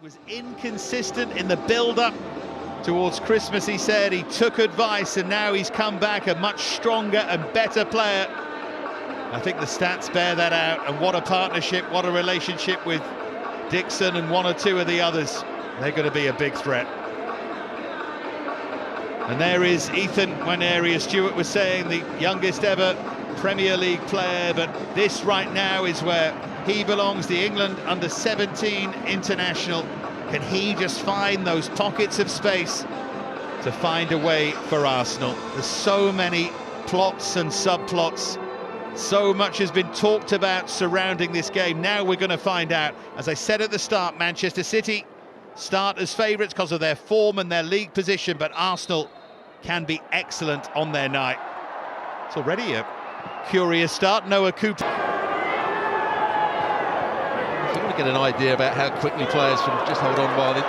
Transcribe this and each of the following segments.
was inconsistent in the build-up towards Christmas. He said he took advice and now he's come back a much stronger and better player. I think the stats bear that out, and what a partnership, what a relationship with Dixon and one or two of the others. They're going to be a big threat. And there is Ethan Nwaneri, as Stuart was saying, the youngest ever Premier League player, but this right now is where he belongs, the England under-17 international. Can he just find those pockets of space to find a way for Arsenal? There's so many plots and subplots. So much has been talked about surrounding this game. Now we're going to find out. As I said at the start, Manchester City start as favourites because of their form and their league position, but Arsenal can be excellent on their night. It's already a curious start. Noah Cooper. If you want to get an idea about how quickly players can just hold on while this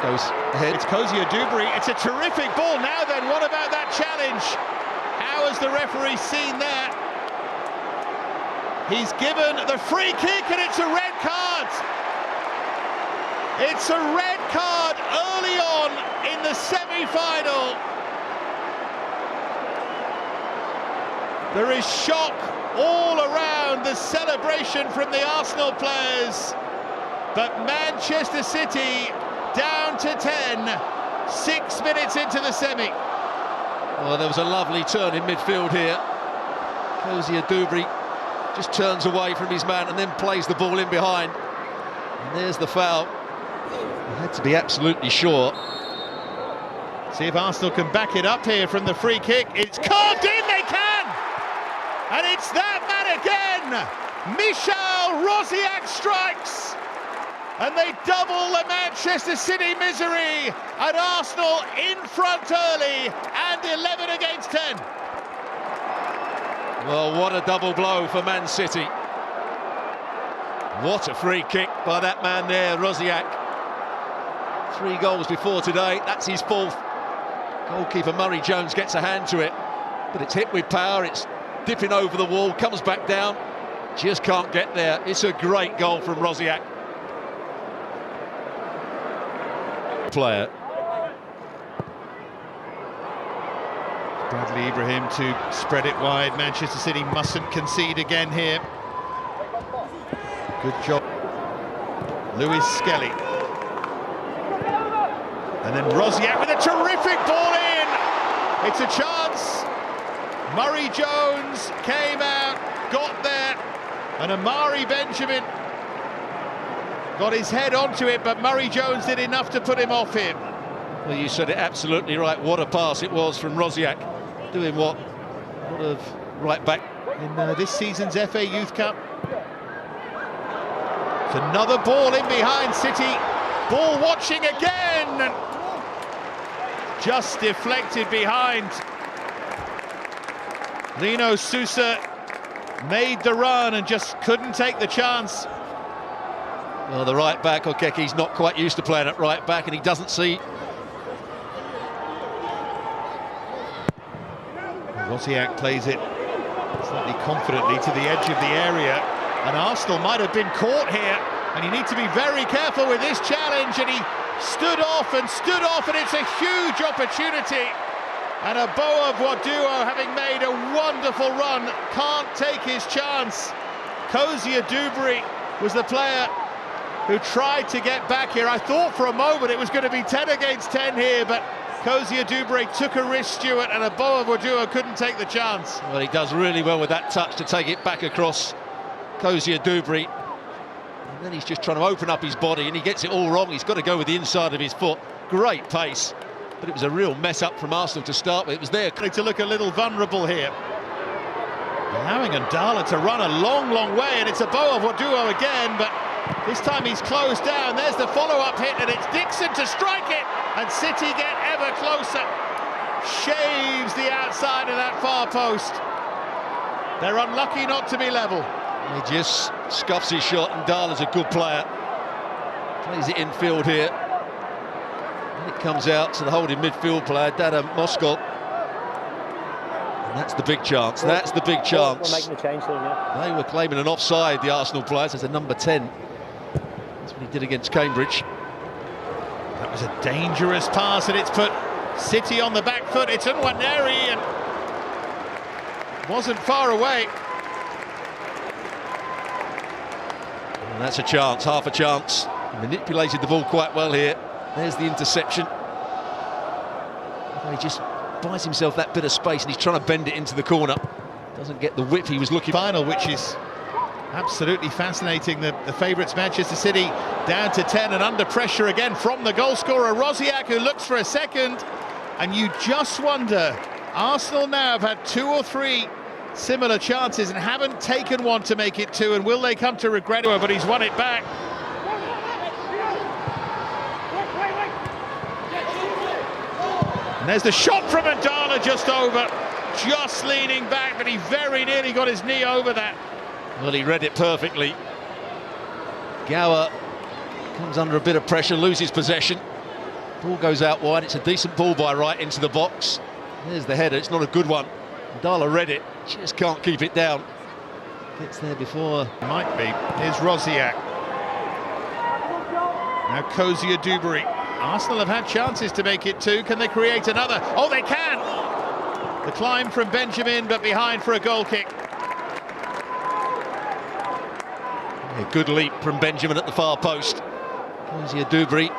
goes ahead. It's Kozia Dubry. It's a terrific ball. Now then, what about that challenge? How has the referee seen that? He's given the free kick and it's a red card. It's a red card early on in the semi-final. There is shock all around the celebration from the Arsenal players. But Manchester City down to 10, 6 minutes into the semi. Well, there was a lovely turn in midfield here. Kozia Dubry just turns away from his man and then plays the ball in behind. And there's the foul. He had to be absolutely sure. See if Arsenal can back it up here from the free kick. It's carved in, they can! And it's that man again! Michal Rosiak strikes! And they double the Manchester City misery, and Arsenal in front early, and 11 against 10. Well, what a double blow for Man City. What a free kick by that man there, Rosiak. 3 goals before today, that's his 4th. Goalkeeper Murray Jones gets a hand to it, but it's hit with power, it's dipping over the wall, comes back down, just can't get there. It's a great goal from Rosiak. Player. Bradley Ibrahim to spread it wide. Manchester City mustn't concede again here. Good job. Lewis Skelly. And then Rosiak with a terrific ball in. It's a chance. Murray Jones came out, got there, and Amari Benjamin got his head onto it, but Murray Jones did enough to put him off him. Well, you said it absolutely right. What a pass it was from Rosiak. Doing what of right back in this season's FA Youth Cup. It's another ball in behind City. Ball watching again. Just deflected behind. Lino Sousa made the run and just couldn't take the chance. Well, the right back, Okeke's not quite used to playing at right back, and he doesn't see. Rosiak plays it slightly confidently to the edge of the area, and Arsenal might have been caught here, and you need to be very careful with this challenge, and he stood off, and it's a huge opportunity. And Aboa Gwoduo, having made a wonderful run, can't take his chance. Kozia Dubry was the player who tried to get back here. I thought for a moment it was going to be 10 against 10 here, but Kozia Dubry took a risk, Stuart, and Aboa Gwoduo couldn't take the chance. Well, he does really well with that touch to take it back across Kozia Dubry. And then he's just trying to open up his body, and he gets it all wrong. He's got to go with the inside of his foot. Great pace. But it was a real mess up from Arsenal to start with. It was there. To look a little vulnerable here. Allowing Ndala to run a long, long way, and it's Aboa Gwoduo again, but this time he's closed down. There's the follow-up hit, and it's Dixon to strike it, and City get ever closer. Shaves the outside of that far post. They're unlucky not to be level. He just scuffs his shot, and Ndala's a good player. Plays it infield here. And it comes out to the holding midfield player, Dada Moskol. And that's the big chance. That's the big chance. We're making a change soon, yeah. They were claiming an offside, the Arsenal players, as a number 10. That's what he did against Cambridge. That was a dangerous pass, and it's put City on the back foot. It's Nwaneri, and wasn't far away. And that's a chance, half a chance. He manipulated the ball quite well here. There's the interception. He just buys himself that bit of space, and he's trying to bend it into the corner. Doesn't get the whip he was looking for. Final, which is absolutely fascinating. The favourites, Manchester City, down to 10 and under pressure again from the goalscorer Rosiak, who looks for a second. And you just wonder, Arsenal now have had 2 or 3 similar chances and haven't taken one to make it 2, and will they come to regret it? But he's won it back. And there's the shot from Mandala, just over, just leaning back, but he very nearly got his knee over that. Well, he read it perfectly. Gower comes under a bit of pressure, loses possession. Ball goes out wide. It's a decent ball by Wright into the box. There's the header. It's not a good one. Mandala read it, just can't keep it down. Gets there before. Might be. Here's Rosiak. Now Kozia Duberry. Arsenal have had chances to make it 2. Can they create another? Oh, they can! The climb from Benjamin, but behind for a goal kick. A good leap from Benjamin at the far post. Kozia Duberry,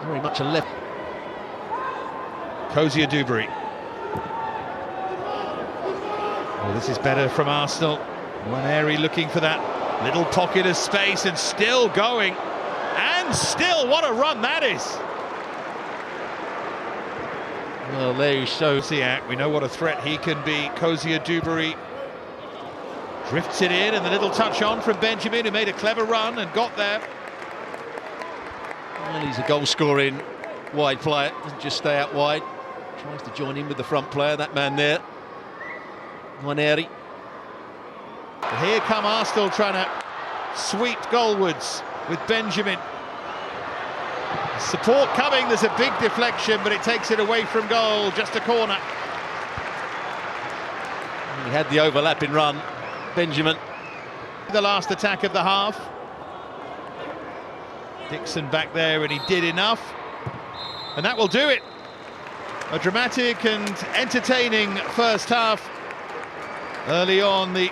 very much a left. Kozia Duberry. Well, this is better from Arsenal. Nwaneri looking for that little pocket of space, and still going. And still, what a run that is! Well, there you show. Rosiak, we know what a threat he can be. Kozia Duberry drifts it in, and the little touch on from Benjamin, who made a clever run and got there. Well, he's a goal-scoring wide player, doesn't just stay out wide. Tries to join in with the front player, that man there. Nwaneri. But here come Arsenal trying to sweep goalwards with Benjamin. Support coming, there's a big deflection, but it takes it away from goal, just a corner. He had the overlapping run, Benjamin. The last attack of the half. Dixon back there, and he did enough. And that will do it. A dramatic and entertaining first half. Early on, the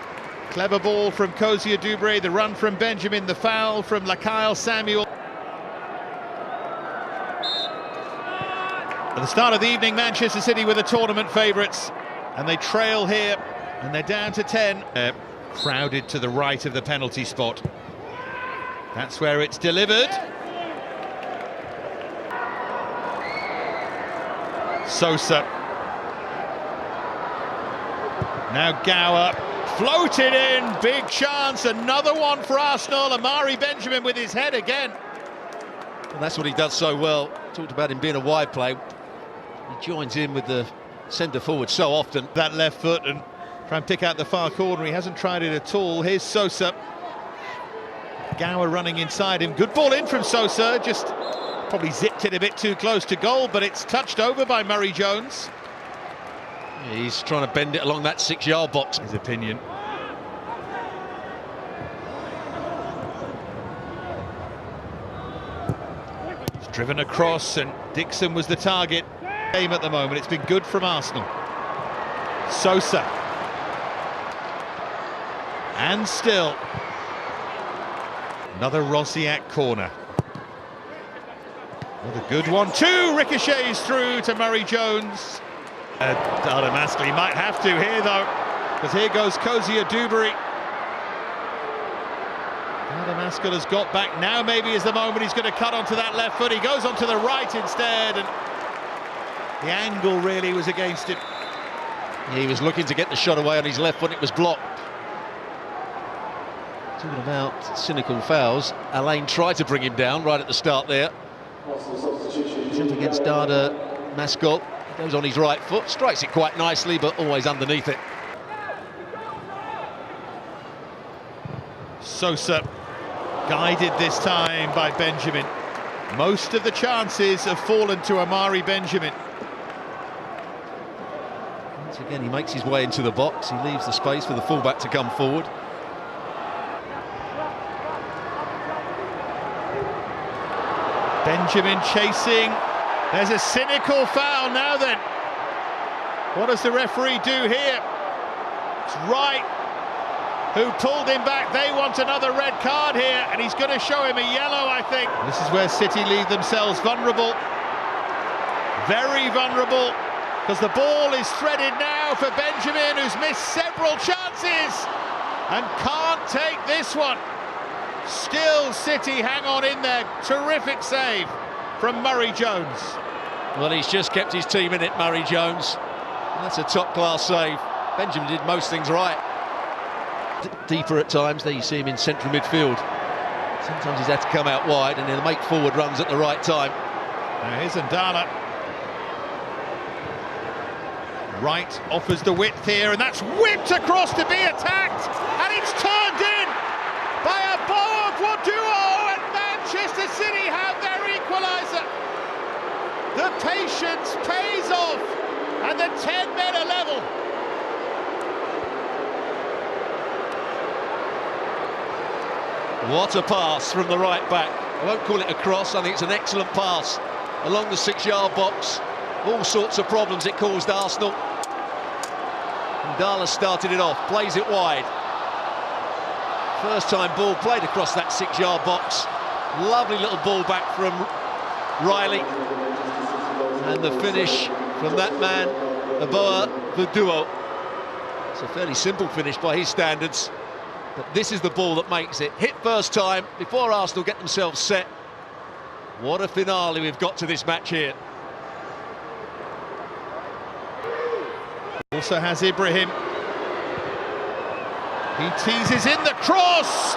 clever ball from Kozia Duberry, the run from Benjamin, the foul from Lakail Samuel. At the start of the evening, Manchester City were the tournament favourites, and they trail here, and they're down to 10. Crowded to the right of the penalty spot. That's where it's delivered. Sosa. Now Gower, floated in, big chance, another one for Arsenal. Amari Benjamin with his head again. Well, that's what he does so well. Talked about him being a wide play. He joins in with the centre forward so often. That left foot and try and pick out the far corner. He hasn't tried it at all. Here's Sosa. Gower running inside him. Good ball in from Sosa. Just probably zipped it a bit too close to goal, but it's touched over by Murray Jones. He's trying to bend it along that 6-yard box. His opinion. It's driven across, and Dixon was the target. Game at the moment. It's been good from Arsenal. Sosa. And still. Another Rosiak corner. Another good one. 2 ricochets through to Murray Jones. Adamascali might have to here, though, because here goes Kozia Duberry. Adamascali has got back. Now maybe is the moment he's going to cut onto that left foot. He goes onto the right instead, and the angle really was against him. He was looking to get the shot away on his left foot. It was blocked. Talking about cynical fouls, Alain tried to bring him down right at the start there. He's up against Dada Mascol. Goes on his right foot, strikes it quite nicely, but always underneath it. Sosa guided this time by Benjamin. Most of the chances have fallen to Amari Benjamin. Once again, he makes his way into the box. He leaves the space for the fullback to come forward. Benjamin chasing. There's a cynical foul now then. What does the referee do here? It's Wright who pulled him back. They want another red card here, and he's going to show him a yellow, I think. This is where City leave themselves vulnerable. Very vulnerable, because the ball is threaded now for Benjamin, who's missed several chances and can't take this one. Still City hang on in there. Terrific save from Murray Jones. Well, he's just kept his team in it, Murray Jones. That's a top-class save. Benjamin did most things right. Deeper at times, there you see him in central midfield. Sometimes he's had to come out wide and he'll make forward runs at the right time. Now here's Ndala. Wright offers the width here, and that's whipped across to be attacked, and it's turned in by a Aboa Gwoduo, and Manchester City have their equaliser. The patience pays off, and the 10 men are level. What a pass from the right back. I won't call it a cross, I think it's an excellent pass along the 6-yard box. All sorts of problems it caused Arsenal. Ndala started it off, plays it wide. First time ball played across that 6-yard box. Lovely little ball back from Riley. And the finish from that man, Aboa Gwoduo. It's a fairly simple finish by his standards. But this is the ball that makes it. Hit first time before Arsenal get themselves set. What a finale we've got to this match here. Also has Ibrahim. He teases in the cross.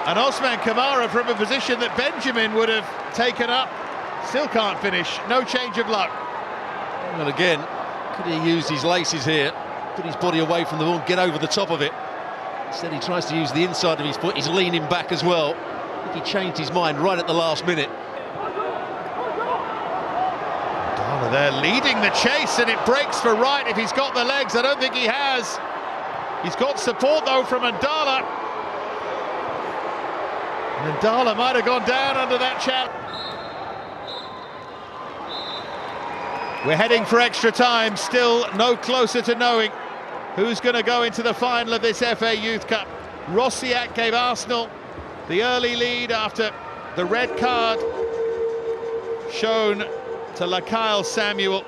And Osman Kamara from a position that Benjamin would have taken up. Still can't finish. No change of luck. And again, could he use his laces here? Put his body away from the ball and get over the top of it. Instead he tries to use the inside of his foot. He's leaning back as well. I think he changed his mind right at the last minute. Ndala there leading the chase, and it breaks for Wright if he's got the legs. I don't think he has. He's got support though from Ndala. And Ndala might have gone down under that challenge. We're heading for extra time, still no closer to knowing who's going to go into the final of this FA Youth Cup. Rosiak gave Arsenal the early lead after the red card shown to Lakail Samuel.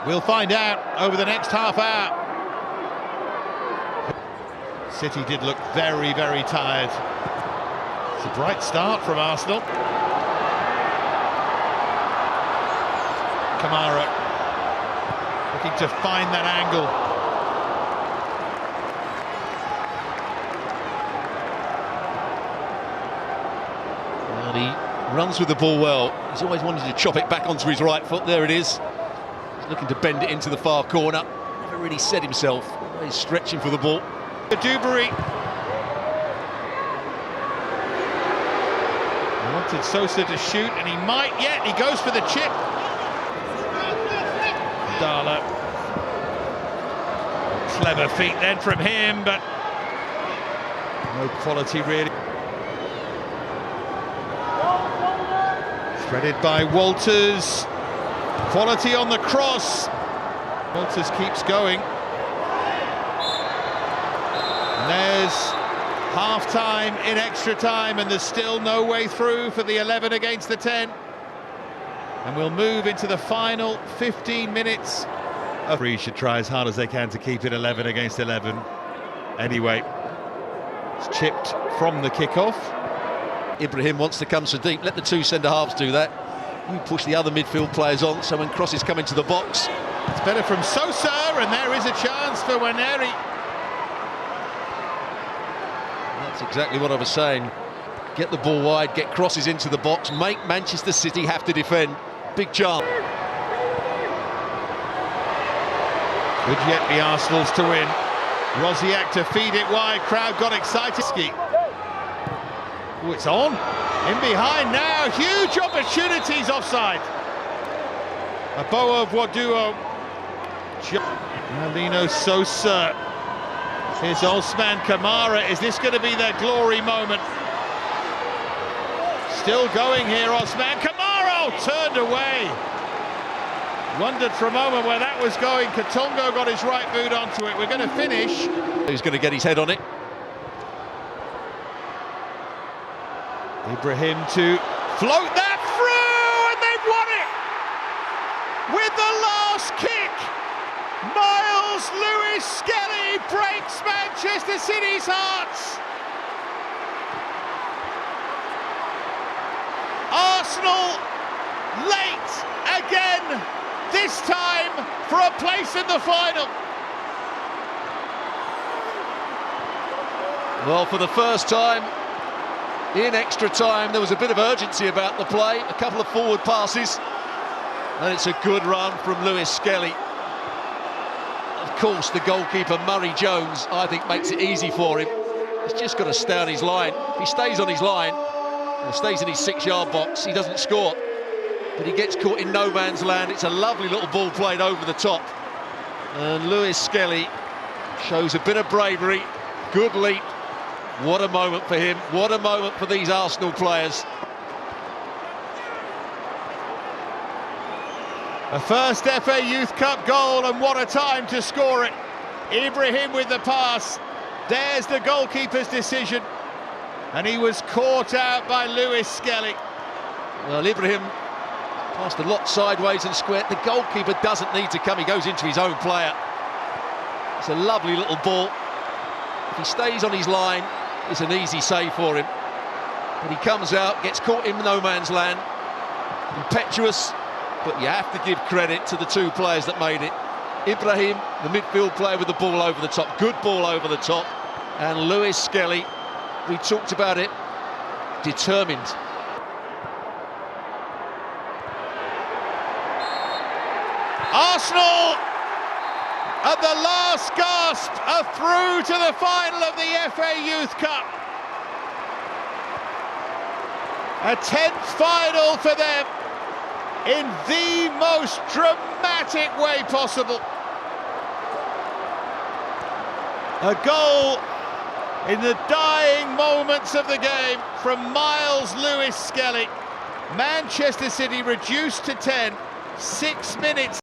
We'll find out over the next half hour. City did look very, very tired. It's a bright start from Arsenal. Kamara looking to find that angle. And he runs with the ball well. He's always wanted to chop it back onto his right foot. There it is. He's looking to bend it into the far corner. Never really set himself. He's stretching for the ball. Dewberry wanted Sosa to shoot, and he might yet. He goes for the chip. Ndala. Clever feet then from him, but no quality really. Threaded by Walters. Quality on the cross. Walters keeps going. And there's half-time in extra time, and there's still no way through for the 11 against the 10. And we'll move into the final 15 minutes. Three should try as hard as they can to keep it 11 against 11. Anyway, it's chipped from the kickoff. Ibrahim wants to come so deep. Let the two centre-halves do that. You push the other midfield players on, so when crosses come into the box. It's better from Sosa, and there is a chance for Nwaneri. That's exactly what I was saying. Get the ball wide, get crosses into the box, make Manchester City have to defend. Big chance. Could yet be Arsenal's to win. Rosiak to feed it wide, crowd got excited. Oh, it's on. In behind now, huge opportunities offside. Aboa Gwoduo. Marlino Sosa Here's Osman Kamara. Is this going to be their glory moment? Still going here, Osman Kamara, turned away. Wondered for a moment where that was going. Katongo got his right boot onto it. We're going to finish. He's going to get his head on it. Ibrahim to float that through, and they've won it! With the last kick, Miles Lewis-Skelly breaks Manchester City's hearts. Arsenal late again, this time for a place in the final. Well, for the first time in extra time, there was a bit of urgency about the play, a couple of forward passes, and it's a good run from Lewis-Skelly. Of course, the goalkeeper, Murray Jones, I think makes it easy for him. He's just got to stay on his line. If he stays on his line, or stays in his 6-yard box, he doesn't score. But he gets caught in no man's land. It's a lovely little ball played over the top. And Lewis-Skelly shows a bit of bravery, good leap. What a moment for him, what a moment for these Arsenal players. A first FA Youth Cup goal, and what a time to score it. Ibrahim with the pass. There's the goalkeeper's decision. And he was caught out by Lewis-Skelly. Well, Ibrahim passed a lot sideways and square. The goalkeeper doesn't need to come, he goes into his own player. It's a lovely little ball. If he stays on his line, it's an easy save for him. But he comes out, gets caught in no man's land. Impetuous, but you have to give credit to the two players that made it. Ibrahim, the midfield player with the ball over the top, good ball over the top. And Lewis-Skelly, we talked about it, determined. Arsenal, at the last gasp, are through to the final of the FA Youth Cup. A 10th final for them in the most dramatic way possible. A goal in the dying moments of the game from Miles Lewis-Skelly. Manchester City reduced to 10, 6 minutes.